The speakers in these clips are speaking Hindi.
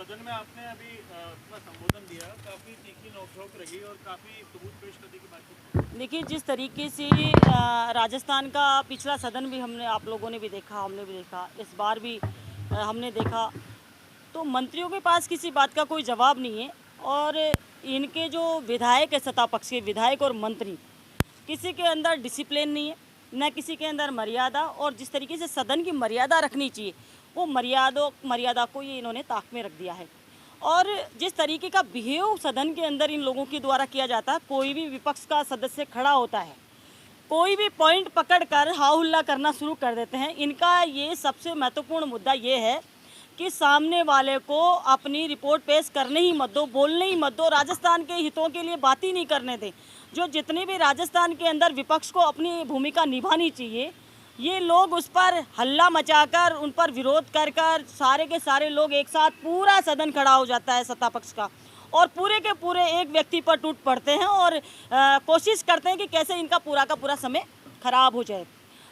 सदन में आपने अभी अपना संबोधन दिया, काफी तीखी नोक-झोंक रही और काफी सबूत पेश करने की बात की। देखिए, जिस तरीके से राजस्थान का पिछला सदन भी हमने आप लोगों ने भी देखा, हमने भी देखा, इस बार भी हमने देखा, तो मंत्रियों के पास किसी बात का कोई जवाब नहीं है। और इनके जो विधायक है, सत्ता पक्ष के विधायक और मंत्री, किसी के अंदर डिसिप्लिन नहीं है, न किसी के अंदर मर्यादा। और जिस तरीके से सदन की मर्यादा रखनी चाहिए, वो मर्यादा को ये इन्होंने ताक में रख दिया है। और जिस तरीके का बिहेव सदन के अंदर इन लोगों के द्वारा किया जाता है, कोई भी विपक्ष का सदस्य खड़ा होता है, कोई भी पॉइंट पकड़कर हा हुल्ला करना शुरू कर देते हैं। इनका ये सबसे महत्वपूर्ण मुद्दा ये है कि सामने वाले को अपनी रिपोर्ट पेश करने ही मत दो, बोलने ही मत दो, राजस्थान के हितों के लिए बात ही नहीं करने दें। जो जितनी भी राजस्थान के अंदर विपक्ष को अपनी भूमिका निभानी चाहिए, ये लोग उस पर हल्ला मचाकर, उन पर विरोध कर कर सारे के सारे लोग एक साथ, पूरा सदन खड़ा हो जाता है सत्ता पक्ष का, और पूरे के पूरे एक व्यक्ति पर टूट पड़ते हैं और कोशिश करते हैं कि कैसे इनका पूरा का पूरा समय खराब हो जाए।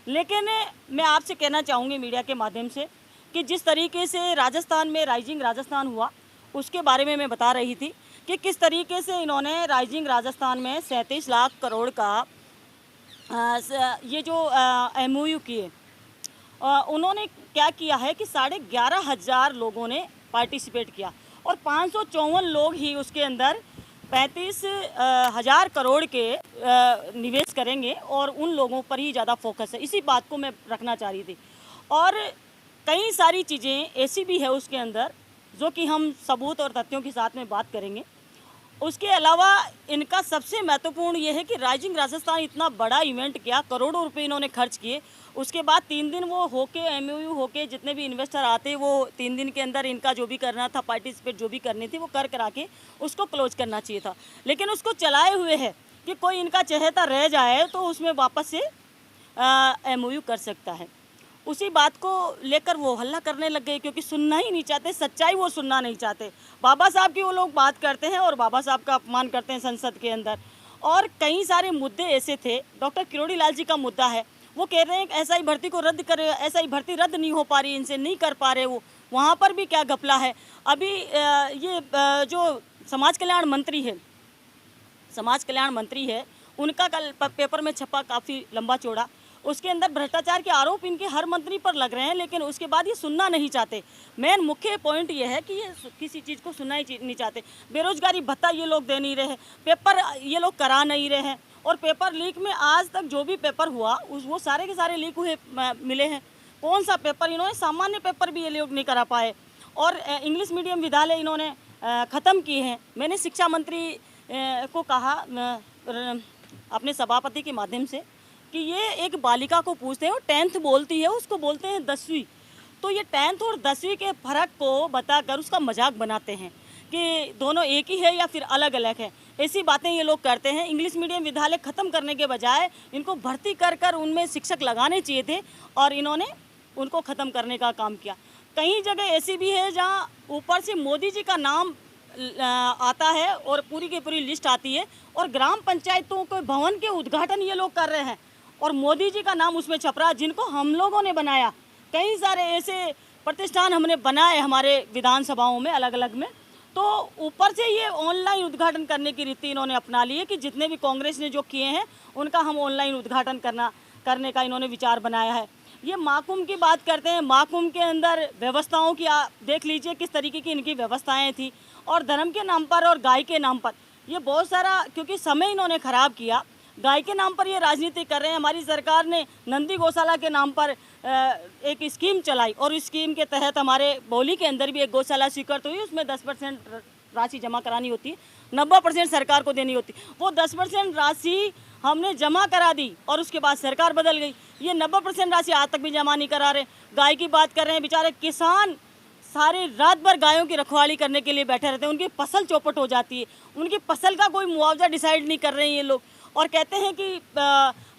लेकिन मैं आपसे कहना चाहूँगी मीडिया के माध्यम से कि जिस तरीके से राजस्थान में राइजिंग राजस्थान हुआ, उसके बारे में मैं बता रही थी कि किस तरीके से इन्होंने राइजिंग राजस्थान में 37 लाख करोड़ का ये जो MOU किए, उन्होंने क्या किया है कि 11,500 लोगों ने पार्टिसिपेट किया और 554 लोग ही उसके अंदर 35,000 करोड़ के निवेश करेंगे और उन लोगों पर ही ज़्यादा फोकस है। इसी बात को मैं रखना चाह रही थी। और कई सारी चीज़ें ऐसी भी है उसके अंदर जो कि हम सबूत और तथ्यों के साथ में बात करेंगे। उसके अलावा इनका सबसे महत्वपूर्ण ये है कि राइजिंग राजस्थान इतना बड़ा इवेंट किया, करोड़ों रुपए इन्होंने खर्च किए। उसके बाद 3 दिन वो होके MOU होके जितने भी इन्वेस्टर आते, वो 3 दिन के अंदर इनका जो भी करना था, पार्टिसिपेट जो भी करनी थी, वो कर करा के उसको क्लोज करना चाहिए था। लेकिन उसको चलाए हुए है कि कोई इनका चहेता रह जाए तो उसमें वापस से MOU कर सकता है। उसी बात को लेकर वो हल्ला करने लग गए, क्योंकि सुनना ही नहीं चाहते, सच्चाई वो सुनना नहीं चाहते। बाबा साहब की वो लोग बात करते हैं और बाबा साहब का अपमान करते हैं संसद के अंदर। और कई सारे मुद्दे ऐसे थे, डॉक्टर किरोड़ी लाल जी का मुद्दा है, वो कह रहे हैं कि SI भर्ती को रद्द करे, SI भर्ती रद्द नहीं हो पा रही, इनसे नहीं कर पा रहे वो, वहाँ पर भी क्या घपला है। अभी ये जो समाज कल्याण मंत्री है, उनका कल पेपर में छपा काफ़ी लंबा चौड़ा, उसके अंदर भ्रष्टाचार के आरोप इनके हर मंत्री पर लग रहे हैं, लेकिन उसके बाद ये सुनना नहीं चाहते। मेन मुख्य पॉइंट ये है कि ये किसी चीज़ को सुनना ही नहीं चाहते। बेरोजगारी भत्ता ये लोग दे नहीं रहे, पेपर ये लोग करा नहीं रहे हैं, और पेपर लीक में आज तक जो भी पेपर हुआ वो सारे के सारे लीक हुए मिले हैं। कौन सा पेपर, इन्होंने सामान्य पेपर भी ये लोग नहीं करा पाए। और इंग्लिश मीडियम विद्यालय इन्होंने ख़त्म किए हैं। मैंने शिक्षा मंत्री को कहा अपने सभापति के माध्यम से कि ये एक बालिका को पूछते हैं, वो 10th बोलती है, उसको बोलते हैं 10वीं। तो ये 10th और 10वीं के फ़र्क को बताकर उसका मजाक बनाते हैं कि दोनों एक ही है या फिर अलग अलग है। ऐसी बातें ये लोग करते हैं। इंग्लिश मीडियम विद्यालय ख़त्म करने के बजाय इनको भर्ती कर उनमें शिक्षक लगाने चाहिए थे, और इन्होंने उनको ख़त्म करने का काम किया। कई जगह ऐसी भी है जहाँ ऊपर से मोदी जी का नाम आता है और पूरी की पूरी लिस्ट आती है, और ग्राम पंचायतों के भवन के उद्घाटन ये लोग कर रहे हैं और मोदी जी का नाम उसमें छप रहा है, जिनको हम लोगों ने बनाया। कई सारे ऐसे प्रतिष्ठान हमने बनाए हमारे विधानसभाओं में अलग अलग में, तो ऊपर से ये ऑनलाइन उद्घाटन करने की रीति इन्होंने अपना ली है कि जितने भी कांग्रेस ने जो किए हैं उनका हम ऑनलाइन उद्घाटन करने का इन्होंने विचार बनाया है। ये महाकुंभ की बात करते हैं, महाकुंभ के अंदर व्यवस्थाओं की देख लीजिए किस तरीके की इनकी व्यवस्थाएँ थी, और धर्म के नाम पर और गाय के नाम पर ये बहुत सारा, क्योंकि समय इन्होंने ख़राब किया, गाय के नाम पर ये राजनीति कर रहे हैं। हमारी सरकार ने नंदी गौशाला के नाम पर एक स्कीम चलाई, और इस स्कीम के तहत हमारे बोली के अंदर भी एक गौशाला स्वीकृत हुई। उसमें 10% राशि जमा करानी होती है, 90% सरकार को देनी होती। वो 10% राशि हमने जमा करा दी और उसके बाद सरकार बदल गई। ये 90% राशि आज तक भी जमा नहीं करा रहे। गाय की बात कर रहे हैं, बेचारे किसान सारी रात भर गायों की रखवाली करने के लिए बैठे रहते हैं, उनकी फसल चौपट हो जाती है, उनकी फसल का कोई मुआवजा डिसाइड नहीं कर रहे हैं ये लोग। और कहते हैं कि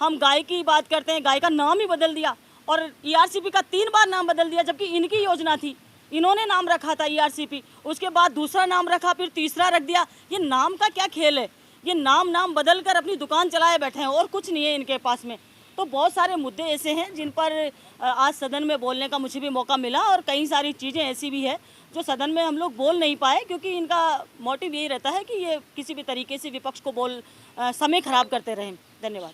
हम गाय की बात करते हैं, गाय का नाम ही बदल दिया, और ERCP का 3 बार नाम बदल दिया, जबकि इनकी योजना थी, इन्होंने नाम रखा था ERCP, उसके बाद दूसरा नाम रखा, फिर तीसरा रख दिया। ये नाम का क्या खेल है? ये नाम बदल कर अपनी दुकान चलाए बैठे हैं और कुछ नहीं है इनके पास में। तो बहुत सारे मुद्दे ऐसे हैं जिन पर आज सदन में बोलने का मुझे भी मौका मिला, और कई सारी चीज़ें ऐसी भी है जो सदन में हम लोग बोल नहीं पाए, क्योंकि इनका मोटिव यही रहता है कि ये किसी भी तरीके से विपक्ष को समय खराब करते रहें। धन्यवाद।